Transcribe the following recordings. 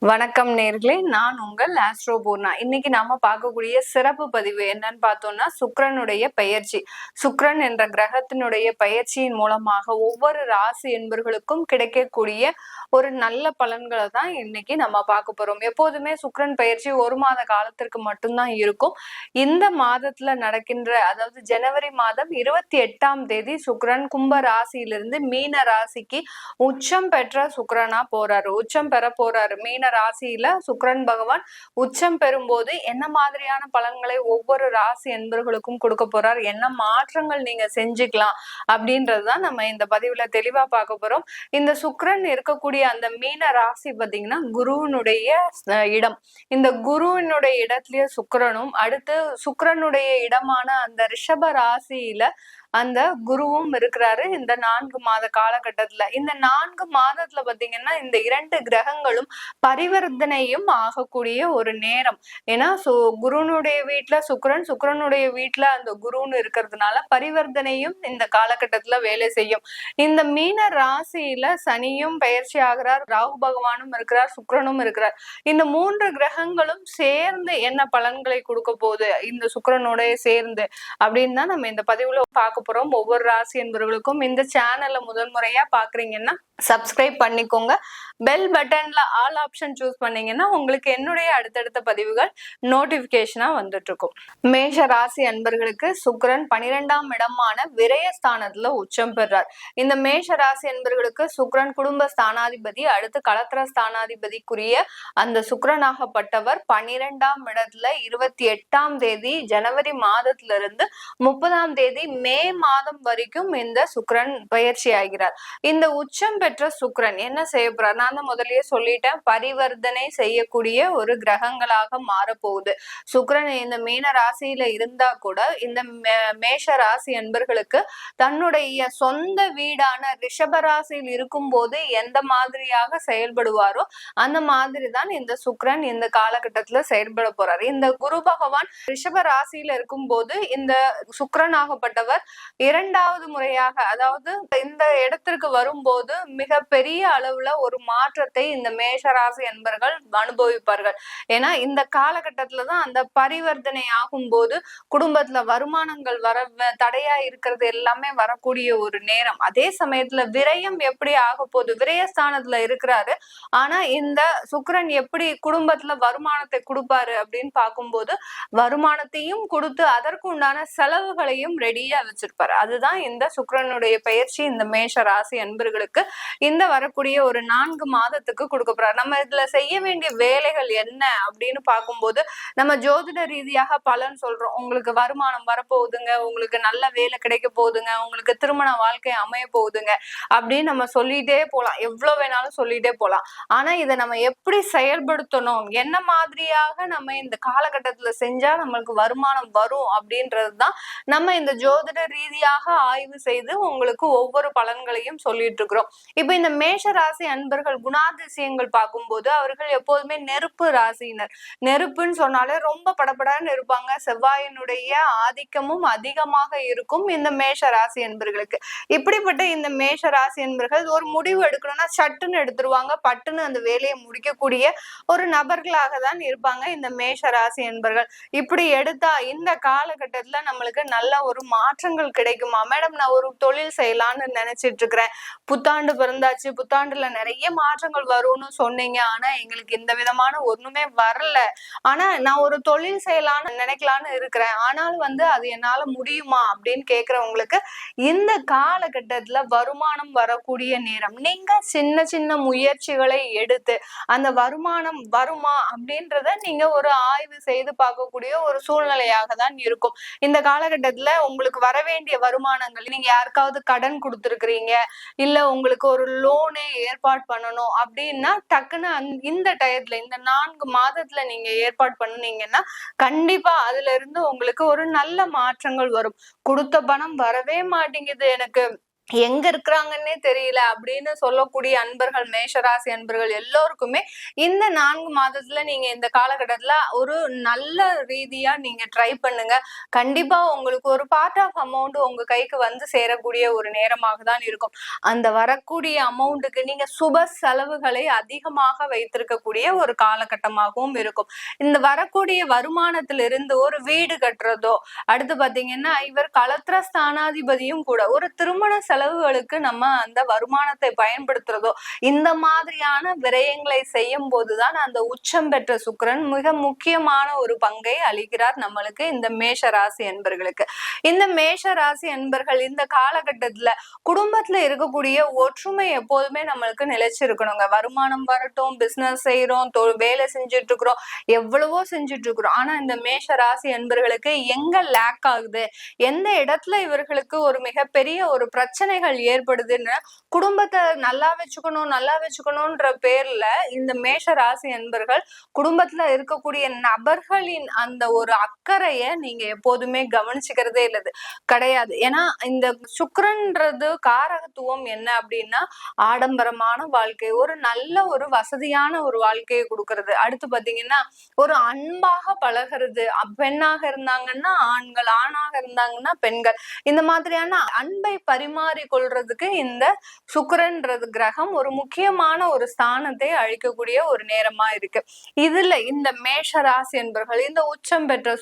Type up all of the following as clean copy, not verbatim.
வணக்கம் நேர்களே, நான் உங்கள் ஆஸ்ட்ரோ பூர்ணா. இன்னைக்கு நாம பார்க்கக்கூடிய சிறப்பு பதிவு என்னன்னு பார்த்தோம்னா, சுக்கிரனுடைய பெயர்ச்சி. சுக்கிரன் என்ற கிரகத்தினுடைய பெயர்ச்சியின் மூலமாக ஒவ்வொரு ராசி என்பர்களுக்கும் கிடைக்கக்கூடிய ஒரு நல்ல பலன்களை தான் இன்னைக்கு நம்ம பார்க்க போறோம். எப்போதுமே சுக்கிரன் பெயர்ச்சி ஒரு மாத காலத்திற்கு மட்டும்தான் இருக்கும். இந்த மாதத்துல நடக்கின்ற, அதாவது ஜனவரி மாதம் 28ஆம் தேதி சுக்கிரன் கும்ப ராசியிலிருந்து மீன ராசிக்கு உச்சம் பெற்ற சுக்கிரனா போறாரு, உச்சம் பெற போறாரு. மீன ராசியில சுக்கிரன் பகவான் உச்சம் பெறும்போது என்ன மாதிரியான பலன்களை ஒவ்வொரு ராசி என்பர்களுக்கும் கொடுக்க போறார், என்ன மாற்றங்கள் நீங்க செஞ்சுக்கலாம் அப்படின்றதுதான் நம்ம இந்த பதிவுல தெளிவா பார்க்க போறோம். இந்த சுக்கிரன் இருக்கக்கூடிய அந்த மீன ராசி பாத்தீங்கன்னா குருவினுடைய இடம். இந்த குருவினுடைய இடத்துலயே சுக்கிரனும், அடுத்து சுக்கிரனுடைய இடமான அந்த ரிஷப ராசியில அந்த குருவும் இருக்கிறாரு இந்த 4 மாத காலகட்டத்துல. இந்த 4 மாதத்துல பாத்தீங்கன்னா இந்த 2 கிரகங்களும் பரிவர்த்தனையும் ஆகக்கூடிய ஒரு நேரம். ஏன்னா குருனுடைய வீட்டுல சுக்கிரன், சுக்கிரனுடைய வீட்டுல அந்த குருன்னு இருக்கிறதுனால பரிவர்த்தனையும் இந்த காலகட்டத்துல வேலை செய்யும். இந்த மீன ராசியில சனியும் பயிற்சி ஆகிறார், ராகு பகவானும் இருக்கிறார், சுக்கிரனும் இருக்கிறார். இந்த 3 கிரகங்களும் சேர்ந்து என்ன பலன்களை கொடுக்க போகுது இந்த சுக்கிரனுடைய சேர்ந்து அப்படின்னு தான் நம்ம இந்த பதிவுல பார்க்க போறோம். ஒவ்வொரு ராசி என்பவர்களுக்கும் இந்த சேனல்ல முதல் முறையா பாக்குறீங்கன்னா சப்ஸ்கிரைப் பண்ணிக்கோங்க. பெல் பட்டன்ல ஆல் ஆப்ஷன் சூஸ் பண்ணீங்கன்னா உங்களுக்கு என்னுடைய அடுத்தடுத்த பதிவுகள் நோட்டிபிகேஷனா வந்துட்டு இருக்கும். மேஷ ராசி அன்பர்களுக்கு சுக்கிரன் 12ஆம் இடமான விரயஸ்தானத்துல உச்சம் பெறார். இந்த மேஷ ராசி அன்பர்களுக்கு சுக்கிரன் குடும்ப ஸ்தானாதிபதி, அடுத்து களத்திர ஸ்தானாதிபதிக்குரிய அந்த சுக்கிரனாகப்பட்டவர் 12ஆம் இடத்துல 28ஆம் தேதி ஜனவரி மாதத்துல இருந்து 30ஆம் தேதி மே மாதம் வரைக்கும் இந்த சுக்கிரன் பயிற்சி ஆகிறார். இந்த உச்சம் பெற்ற சுக்கிரன் என்ன செய்ய போறார், நான் தான் முதல்லயே சொல்லிட்டேன், பரிவர்த்தனை செய்யக்கூடிய ஒரு கிரகங்களாக மாறப்போகுது. சுக்கிரன் இந்த மீன ராசியில இருந்தா கூட இந்த மேஷ ராசி என்பர்களுக்கு தன்னுடைய சொந்த வீடான ரிஷப ராசியில் இருக்கும் போது எந்த மாதிரியாக செயல்படுவாரோ அந்த மாதிரி தான் இந்த சுக்கிரன் இந்த காலகட்டத்துல செயல்பட போறாரு. இந்த குரு பகவான் ரிஷப ராசியில இருக்கும் போது இந்த சுக்கிரனாகப்பட்டவர் 2வது முறையாக, அதாவது இந்த இடத்திற்கு வரும்போது மிக பெரிய அளவுல ஒரு மாற்றத்தை இந்த மேஷராசி என்பர்கள் அனுபவிப்பார்கள். ஏன்னா இந்த காலகட்டத்துலதான் அந்த பரிவர்த்தனை ஆகும் போது குடும்பத்துல வருமானங்கள் வர தடையா இருக்கிறது எல்லாமே வரக்கூடிய ஒரு நேரம். அதே சமயத்துல விரயம் எப்படி ஆக போகுது, விரயஸ்தானத்துல இருக்கிறாரு, ஆனா இந்த சுக்கிரன் எப்படி குடும்பத்துல வருமானத்தை கொடுப்பாரு அப்படின்னு பார்க்கும்போது வருமானத்தையும் கொடுத்து அதற்கு உண்டான செலவுகளையும் ரெடியா வச்சிருப்பாரு. அதுதான் இந்த சுக்கிரனுடைய பயிற்சி இந்த மேஷ ராசி அன்பர்களுக்கு இந்த வரக்கூடிய ஒரு 4 மாதத்துக்கு கொடுக்க போறாரு. நம்ம இதுல செய்ய வேண்டிய வேலைகள் என்ன அப்படின்னு பார்க்கும்போது நம்ம ஜோதிட ரீதியாக பலன் சொல்றோம். உங்களுக்கு வருமானம் வரப்போகுதுங்க, உங்களுக்கு நல்ல வேலை கிடைக்க போகுதுங்க, உங்களுக்கு திருமண வாழ்க்கை அமைய போகுதுங்க அப்படின்னு நம்ம சொல்லிட்டே போலாம், எவ்வளவு வேணாலும் சொல்லிட்டே போலாம். ஆனா இதை நம்ம எப்படி செயல்படுத்தணும், என்ன மாதிரியாக நம்ம இந்த காலகட்டத்துல செஞ்சா நம்மளுக்கு வருமானம் வரும் அப்படின்றதுதான் நம்ம இந்த ஜோதிட ரீதியாக ஆய்வு செய்து உங்களுக்கு ஒவ்வொரு பலன்களையும் சொல்லிட்டு இருக்கிறோம். இப்ப இந்த மேஷ ராசி அன்பர்கள் குணாதிசயங்கள் பார்க்கும்போது அவர்கள் எப்போதுமே நெருப்பு ராசியினர். நெருப்புன்னு சொன்னாலே ரொம்ப படபடன்னு இருப்பாங்க. செவ்வாயினுடைய ஆதிக்கமும் அதிகமாக இருக்கும் இந்த மேஷ ராசி என்பர்களுக்கு. இப்படிப்பட்ட இந்த மேஷ ராசி என்பர்கள் ஒரு முடிவு எடுக்கணும்னா சட்டுன்னு எடுத்துருவாங்க, பட்டுன்னு அந்த வேலையை முடிக்கக்கூடிய ஒரு நபர்களாக தான் இருப்பாங்க இந்த மேஷ ராசி என்பர்கள். இப்படி எடுத்தா இந்த காலகட்டத்துல நம்மளுக்கு நல்ல ஒரு மாற்றங்கள் கிடைக்குமா மேடம், நான் ஒரு தொழில் செய்யலான்னு நினைச்சிட்டு இருக்கிறேன், புத்தாண்டு பிறந்தாச்சு, புத்தாண்டுல நிறைய மாற்றங்கள் வரும்னு சொன்னீங்க, ஆனா எங்களுக்கு இந்த விதமான ஒண்ணுமே வரல, ஆனா நான் ஒரு தொழில் செய்யலான்னு நினைக்கலான்னு இருக்கிறேன், ஆனால் அது என்னால முடியுமா அப்படின்னு கேக்குறவங்களுக்கு இந்த காலகட்டத்துல வருமானம் வரக்கூடிய நேரம். நீங்க சின்ன சின்ன முயற்சிகளை எடுத்து அந்த வருமானம் வருமா அப்படின்றத நீங்க ஒரு ஆய்வு செய்து பார்க்கக்கூடிய ஒரு சூழ்நிலையாக தான் இருக்கும். இந்த காலகட்டத்துல உங்களுக்கு வர வேண்டிய வருமானங்கள், நீங்க யாருக்காவது கடன் கொடுத்துருக்கிறீங்க, இல்ல உங்களுக்கு ஒரு லோனே ஏற்பாடு பண்ணணும் அப்படின்னா டக்குன்னு இந்த டயத்துல இந்த 4 மாதத்துல நீங்க ஏற்பாடு பண்ணீங்கன்னா கண்டிப்பா அதுல இருந்து உங்களுக்கு ஒரு நல்ல மாற்றங்கள் வரும். கொடுத்த பணம் வரவே மாட்டேங்குது, எனக்கு எங்க இருக்கிறாங்கன்னே தெரியல அப்படின்னு சொல்லக்கூடிய அன்பர்கள், மேஷராசி அன்பர்கள் எல்லோருக்குமே இந்த 4 மாதத்துல நீங்க இந்த காலகட்டத்துல ஒரு நல்ல ரீதியா நீங்க ட்ரை பண்ணுங்க. கண்டிப்பா உங்களுக்கு ஒரு பார்ட் ஆஃப் அமௌண்ட் உங்க கைக்கு வந்து சேரக்கூடிய ஒரு நேரமாக தான் இருக்கும். அந்த வரக்கூடிய அமௌண்ட்டுக்கு நீங்க சுப செலவுகளை அதிகமாக வைத்திருக்கக்கூடிய ஒரு காலகட்டமாகவும் இருக்கும். இந்த வரக்கூடிய வருமானத்திலிருந்து ஒரு வீடு கட்டுறதோ, அடுத்து பாத்தீங்கன்னா இவர் களத்திர ஸ்தானாதிபதியும் கூட, ஒரு திருமண செலவுகளுக்கு நம்ம அந்த வருமானத்தை பயன்படுத்துறதோ, இந்த மாதிரியான விரயங்களை செய்யும் போதுதான் அந்த உச்சம் பெற்ற சுக்கிரன் மிக முக்கியமான ஒரு பங்கை அளிக்கிறார் நம்மளுக்கு, இந்த மேஷ ராசி என்பர்களுக்கு. இந்த மேஷ ராசி என்பர்கள் இந்த காலகட்டத்துல குடும்பத்துல இருக்கக்கூடிய ஒற்றுமை எப்போதுமே நம்மளுக்கு நிலைச்சிருக்கணுங்க. வருமானம் வரட்டும், பிசினஸ் செய்யறோம், வேலை செஞ்சுட்டு இருக்கிறோம், எவ்வளவோ செஞ்சுட்டு இருக்கிறோம். ஆனா இந்த மேஷ ராசி என்பர்களுக்கு எங்க லேக் ஆகுது, எந்த இடத்துல இவர்களுக்கு ஒரு மிகப்பெரிய ஒரு பிரச்சனைகள் ஏற்படுதுன்னு, குடும்பத்தை நல்லா வச்சுக்கணும்ன்ற பேர்ல இந்த மேஷ ராசி என்பர்கள் குடும்பத்துல இருக்கக்கூடிய நபர்களின் அந்த ஒரு அக்கறைய நீங்க எப்போதுமே கவனிச்சுக்கிறதே கிடையாது. ஏன்னா இந்த சுக்கிரன்றது காரகத்துவம் என்ன அப்படின்னா, ஆடம்பரமான வாழ்க்கை, ஒரு நல்ல ஒரு வசதியான ஒரு வாழ்க்கையை கொடுக்கறது. அடுத்து பாத்தீங்கன்னா ஒரு அன்பாக பழகிறது. பெண்ணாக இருந்தாங்கன்னா ஆண்கள், ஆணாக இருந்தாங்கன்னா பெண்கள், இந்த மாதிரியான அன்பை பரிமாறி கொள்றதுக்கு இந்த சுக்கிரன்றது கிரகம் ஒரு முக்கியமான ஒரு ஸ்தானத்தை அழிக்கக்கூடிய ஒரு நேரமா இருக்கு. இதுல இந்த மேஷ ராசி என்பர்கள் இந்த உச்சம் பெற்ற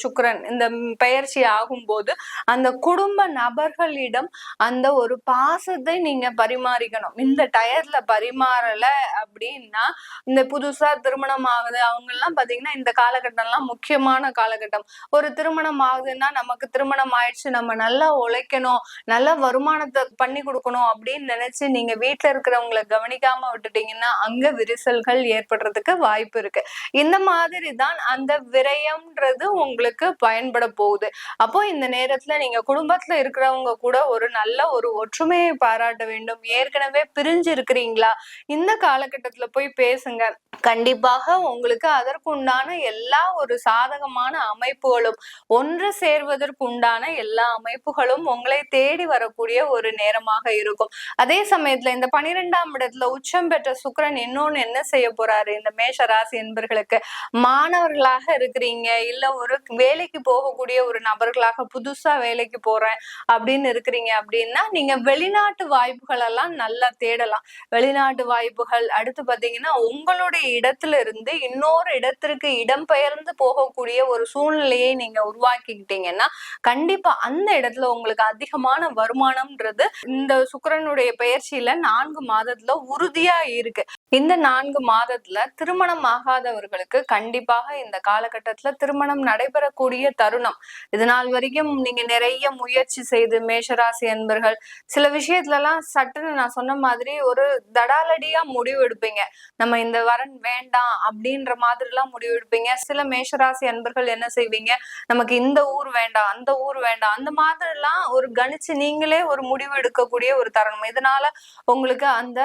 சுக்கிரன் இந்த பெயர்ச்சி ஆகும் போது அந்த குடும்ப நபர்களிடம் அந்த ஒரு பாசத்தை நீங்க பரிமாறிக்கணும். இந்த டயர்ல பரிமாறல அப்படின்னா, இந்த புதுசா திருமணம் ஆகுது அவங்க எல்லாம் பாத்தீங்கன்னா இந்த காலகட்டம் எல்லாம் முக்கியமான காலகட்டம். ஒரு திருமணம் ஆகுதுன்னா நமக்கு திருமணம் ஆயிடுச்சு, நம்ம நல்லா உழைக்கணும், நல்ல வருமானத்தை பண்ணி கொடுக்கணும் அப்படின்னு நினைச்சு நீங்க வீட்டுல இருக்கிறவங்களை கவனிக்காம விட்டுட்டீங்கன்னா அங்க விரிசல்கள் ஏற்படுறதுக்கு வாய்ப்பு இருக்கு. இந்த மாதிரி தான் அந்த விரயம்ன்றது உங்களுக்கு பயன்பட போகுது. அப்போ இந்த நேரத்துல நீங்க குடும்பத்துல இருக்கிறவங்க கூட ஒரு நல்ல ஒரு ஒற்றுமையை பாராட்ட வேண்டும். ஏற்கனவே பிரிஞ்சு இருக்கிறீங்களா, இந்த காலகட்டத்துல போய் பேசுங்க. கண்டிப்பாக உங்களுக்கு அதற்குண்டான எல்லா ஒரு சாதகமான அமைப்புகளும், ஒன்று சேர்வதற்கு உண்டான எல்லா அமைப்புகளும் உங்களை தேடி வரக்கூடிய ஒரு நேரமாக இருக்கும். அதே சமயத்துல இந்த 12ஆம் இடத்துல உச்சம் பெற்ற சுக்கிரன் இன்னொன்னு என்ன செய்ய போறாரு இந்த மேஷ ராசி என்பர்களுக்கு, மாணவர்களாக இருக்கிறீங்க, இல்ல ஒரு வேலைக்கு போகக்கூடிய ஒரு நபர்களாக புதுசா வேலைக்கு போறேன் அப்படின்னு இருக்கிறீங்க அப்படின்னா, நீங்க வெளிநாட்டு வாய்ப்புகள் எல்லாம் நல்லா தேடலாம். வெளிநாட்டு வாய்ப்புகள், அடுத்து பாத்தீங்கன்னா உங்களுடைய இடத்துல இருந்து இன்னொரு இடத்திற்கு இடம்பெயர்ந்து போகக்கூடிய ஒரு சூழ்நிலையை நீங்க உருவாக்கிக்கிட்டீங்கன்னா கண்டிப்பா அந்த இடத்துல உங்களுக்கு அதிகமான வருமானம்ன்றது இந்த சுக்கிரனுடைய பெயர்ச்சியில 4 மாதத்துல உறுதியா இருக்கு. இந்த 4 மாதத்துல திருமணம் ஆகாதவர்களுக்கு கண்டிப்பாக இந்த காலகட்டத்துல திருமணம் நடைபெறக்கூடிய தருணம். இது நாள் வரைக்கும் நீங்க நிறைய முயற்சி செய்து மேஷராசி என்பர்கள் சில விஷயத்துல எல்லாம் சட்டுன்னு நான் சொன்ன மாதிரி ஒரு தடாலடியா முடிவு எடுப்பீங்க. நம்ம இந்த வரன் வேண்டாம் அப்படின்ற மாதிரி எல்லாம் முடிவு எடுப்பீங்க. சில மேஷராசி அன்பர்கள் என்ன செய்வீங்க, நமக்கு இந்த ஊர் வேண்டாம், அந்த ஊர் வேண்டாம், அந்த மாதிரி எல்லாம் ஒரு கணிச்சு நீங்களே ஒரு முடிவு எடுக்கக்கூடிய ஒரு தருணம். இதனால உங்களுக்கு அந்த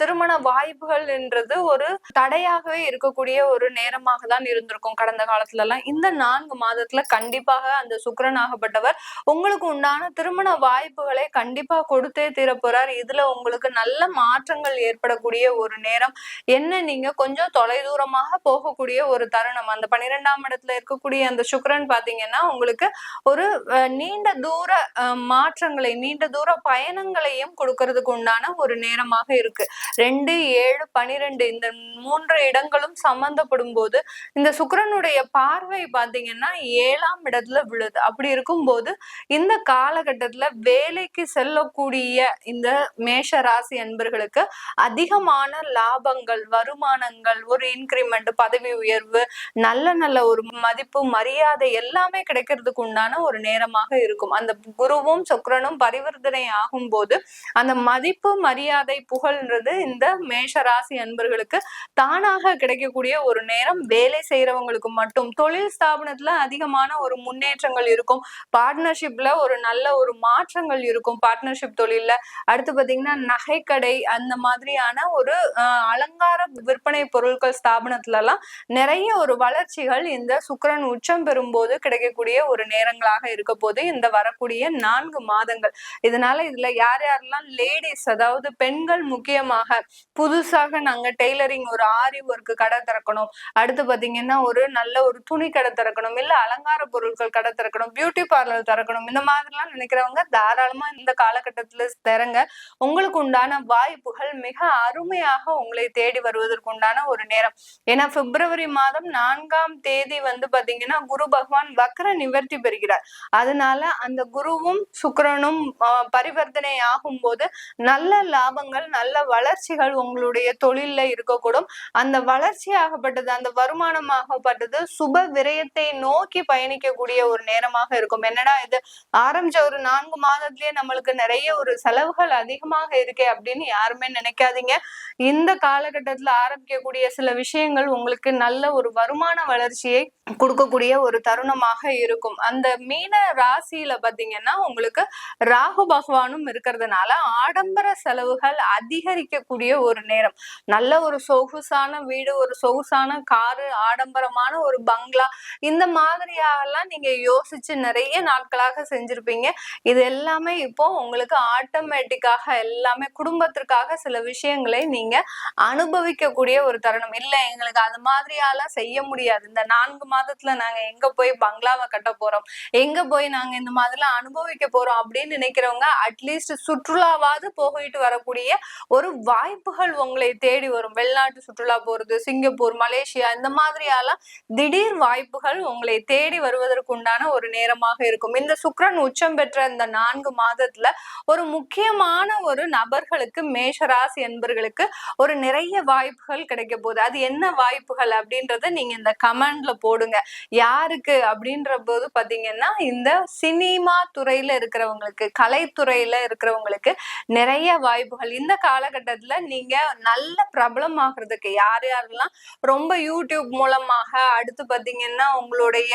திருமண வாய்ப்புகள் என்றது ஒரு தடையாகவே இருக்கக்கூடிய ஒரு நேரமாக தான் இருந்திருக்கும் கடந்த காலத்துல எல்லாம். இந்த 4 மாதத்துல கண்டிப்பாக அந்த சுக்கிரன் ஆகப்பட்டவர் உங்களுக்கு உண்டான திருமண வாய்ப்புகளை கண்டிப்பா கொடுத்தே தீரப்போறார். இதுல உங்களுக்கு நல்ல மாற்றங்கள் ஏற்படக்கூடிய ஒரு நேரம். என்ன, நீங்க கொஞ்சம் தொலைதூரமாக போகக்கூடிய ஒரு தருணம். அந்த 12ஆம் இடத்துல இருக்கக்கூடிய அந்த சுக்கிரன் பாத்தீங்கன்னா உங்களுக்கு ஒரு நீண்ட தூர மாற்றங்களை, நீண்ட தூர பயணங்களையும் கொடுக்கறதுக்கு உண்டான ஒரு நேரமாக இருக்கு. 2, 7, 12 இந்த 3 இடங்களும் சம்பந்தப்படும் போது இந்த சுக்கிரனுடைய பார்வை பாத்தீங்கன்னா 7ஆம் இடத்துல விழுது. அப்படி இருக்கும்போது இந்த காலகட்டத்துல வேலைக்கு செல்லக்கூடிய இந்த மேஷ ராசி அன்பர்களுக்கு அதிகமான லாபங்கள், வருமானங்கள், ஒரு இன்கிரிமெண்ட், பதவி உயர்வு, நல்ல நல்ல ஒரு மதிப்பு, மரியாதை எல்லாமே கிடைக்கிறதுக்கு உண்டான ஒரு நேரமாக இருக்கும். அந்த குருவும் சுக்கிரனும் பரிவர்த்தனை ஆகும் போது அந்த மதிப்பு, மரியாதை, புகழ்ன்றது இந்த மேஷ ராசி அன்பர்களுக்கு தானாக கிடைக்கக்கூடிய ஒரு நேரம். வேலை செய்யறவங்களுக்கு மட்டும், தொழில் ஸ்தாபனத்துல அதிகமான ஒரு முன்னேற்றங்கள் இருக்கும். பார்ட்னர்ஷிப்ல ஒரு நல்ல ஒரு மாற்றங்கள் இருக்கும் பார்ட்னர்ஷிப் தொழில்ல. அடுத்து பாத்தீங்கன்னா நகைக்கடை, அந்த மாதிரியான ஒரு அலங்கார விற்பனை பொருட்கள் ஸ்தாபனத்துல எல்லாம் நிறைய ஒரு வளர்ச்சிகள் இந்த சுக்கிரன் உச்சம் பெறும்போது கிடைக்கக்கூடிய ஒரு நேரங்களாக இருக்க போது இந்த வரக்கூடிய 4 மாதங்கள். இதனால இதுல யார் யாரெல்லாம் லேடிஸ், அதாவது பெண்கள் முக்கியமாக புதுசாக நாங்க டெய்லரிங், ஒரு ஆரி ஒர்க் கடை திறக்கணும், அடுத்து பாத்தீங்கன்னா ஒரு நல்ல ஒரு துணி கடை திறக்கணும், இல்ல அலங்கார பொருட்கள் கடை திறக்கணும், பியூட்டி பார்லர் திறக்கணும், இந்த மாதிரிலாம் நினைக்கிறவங்க தாராளமா இந்த காலகட்டத்துல திறங்க. உங்களுக்கு உண்டான வாய்ப்புகள் மிக அருமையாக உங்களை தேடி வருவதற்கு உண்டான ஒரு நேரம். ஏன்னா பிப்ரவரி மாதம் 4ஆம் தேதி பாத்தீங்கன்னா குரு பகவான் வக்ர நிவர்த்தி பெறுகிறார். அதனால அந்த குருவும் சுக்கிரனும் பரிவர்த்தனை ஆகும் போது நல்ல லாபங்கள், நல்ல வளர்ச்சிகள் உங்களுடைய தொழில்ல இருக்கக்கூடும். அந்த வளர்ச்சி ஆகப்பட்டது, அந்த வருமானமாகப்பட்டது சுப விரயத்தை நோக்கி பயணிக்கக்கூடிய ஒரு நேரமாக இருக்கும். என்னடா இது ஆரம்பிச்ச ஒரு 4 மாதத்திலேயே நம்மளுக்கு நிறைய ஒரு செலவுகள் அதிகமாக இருக்கே அப்படின்னு யாருமே நினைக்காதீங்க. இந்த காலகட்டத்துல ஆரம்பிக்கக்கூடிய சில விஷயங்கள் உங்களுக்கு நல்ல ஒரு வருமான வளர்ச்சியை கொடுக்கக்கூடிய ஒரு தருணமாக இருக்கும். அந்த மீன ராசியில பாத்தீங்கன்னா உங்களுக்கு ராகு பகவானும் இருக்கிறதுனால ஆடம்பர செலவுகள் அதிகரிக்கக்கூடிய ஒரு நேரம். நல்ல ஒரு சொகுசான வீடு, ஒரு சொகுசான காரு, ஆடம்பரமான ஒரு பங்களா, இந்த மாதிரியாகலாம் நீங்க யோசிச்சு நிறைய நாட்களாக செஞ்சிருப்பீங்க. இது எல்லாமே இப்போ உங்களுக்கு ஆட்டோமேட்டிக்காக எல்லாமே குடும்பத்திற்காக சில விஷயங்களை நீங்க அனுபவிக்கக்கூடிய ஒரு தருணம். இல்ல எங்களுக்கு அது மாதிரியாலாம் செய்ய முடியாது, இந்த 4 மாதத்துல நாங்க எங்க போய் பங்களாவை கட்ட போறோம், எங்க போய் நாங்க இந்த மாதிரிலாம் அனுபவிக்க போறோம் அப்படின்னு நினைக்கிறவங்க அட்லீஸ்ட் சுற்றுலாவாவது போயிட்டு வரக்கூடிய ஒரு வாய்ப்புகள் உங்களை தேடி வரும். வெளிநாட்டு சுற்றுலா போறது, சிங்கப்பூர், மலேசியா, இந்த மாதிரியாலாம் திடீர் வாய்ப்புகள் உங்களை தேடி வருவதற்கு உண்டான ஒரு நேரமாக இருக்கும். இந்த சுக்கிரன் உச்சம் பெற்ற இந்த 4 மாதத்துல ஒரு முக்கியமான ஒரு நபர்களுக்கு, மேஷராசி என்பர்களுக்கு ஒரு நிறைய வாய்ப்புகள் கிடைக்க போகுது. அது என்ன வாய்ப்புகள் அப்படின்றத நீங்க இந்த கமெண்ட்ல போடுங்க. யாருக்கு அப்படின்ற போது பாத்தீங்கன்னா இந்த சினிமா துறையில இருக்கிறவங்களுக்கு, கலைத்துறையில இருக்கிறவங்களுக்கு நிறைய வாய்ப்புகள். இந்த காலகட்டத்துல நீங்க நல்ல பிரபலம் ஆகிறதுக்கு யார் யாரெல்லாம் ரொம்ப யூடியூப் மூலமாக, அடுத்து பாத்தீங்கன்னா உங்களுடைய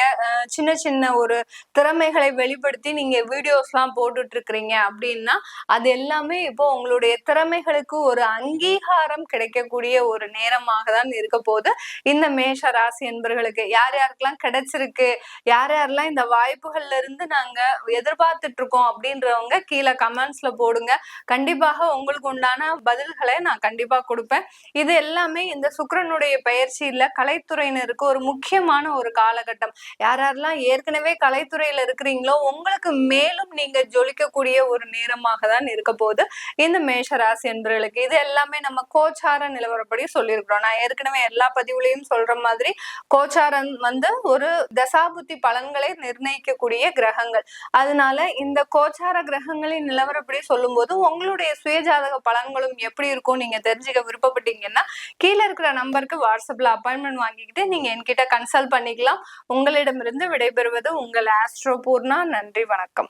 சின்ன சின்ன ஒரு திறமைகளை வெளிப்படுத்தி நீங்க வீடியோஸ் எல்லாம் போட்டுட்டு இருக்கிறீங்க அப்படின்னா அது எல்லாமே இப்போ உங்களுடைய திறமைகளுக்கு ஒரு அங்கீகாரம் கிடைக்கக்கூடிய ஒரு நேரமாக தான் இருக்க போது. இந்த மேஷ ராசி என்பர்களுக்கு யார் யாருக்கெல்லாம் கிடைச்சிருக்கு, யார் யாரெல்லாம் இந்த வாய்ப்புகள்ல இருந்து நாங்க எதிர்பார்த்துட்டு இருக்கோம் அப்படின்றவங்க கீழே கமெண்ட்ஸ்ல போடுங்க. கண்டிப்பாக உங்களுக்கு உண்டான பதில்களை நான் கண்டிப்பா கொடுப்பேன். இது எல்லாமே இந்த சுக்கிரனுடைய பயிற்சியில கலைத்துறையினருக்கு ஒரு முக்கியமான ஒரு காலகட்டம். யார் யாரெல்லாம் ஏற்கனவே கலைத்துறையில இருக்கிறீங்களோ உங்களுக்கு மேலும் நீங்க ஜொலிக்கக்கூடிய ஒரு நேரமாக தான் இருக்க போது இந்த மேஷ ராசி என்பவர்களுக்கு. இது எல்லாமே நம்ம கோச்சார நிலவரப்படி சொல்லியிருக்கிறோம். நான் ஏற்கனவே எல்லா பதிவுலையும் சொல்ற மாதிரி கோச்சாரம் ஒரு தசாபுத்தி பலன்களை நிர்ணயிக்கக்கூடிய கிரகங்கள். அதனால இந்த கோச்சார கிரகங்களின் நிலவரப்படி சொல்லும் போது உங்களுடைய சுயஜாதக பலன்களும் எப்படி இருக்கும் நீங்க தெரிஞ்சுக்க விருப்பப்பட்டீங்கன்னா கீழே இருக்கிற நம்பருக்கு வாட்ஸ்அப்ல அப்பாயின்மெண்ட் வாங்கிக்கிட்டு நீங்க என்கிட்ட கன்சல்ட் பண்ணிக்கலாம். உங்களிடமிருந்து விடைபெறுவது உங்கள் ஆஸ்ட்ரோ பூர்ணா. நன்றி, வணக்கம்.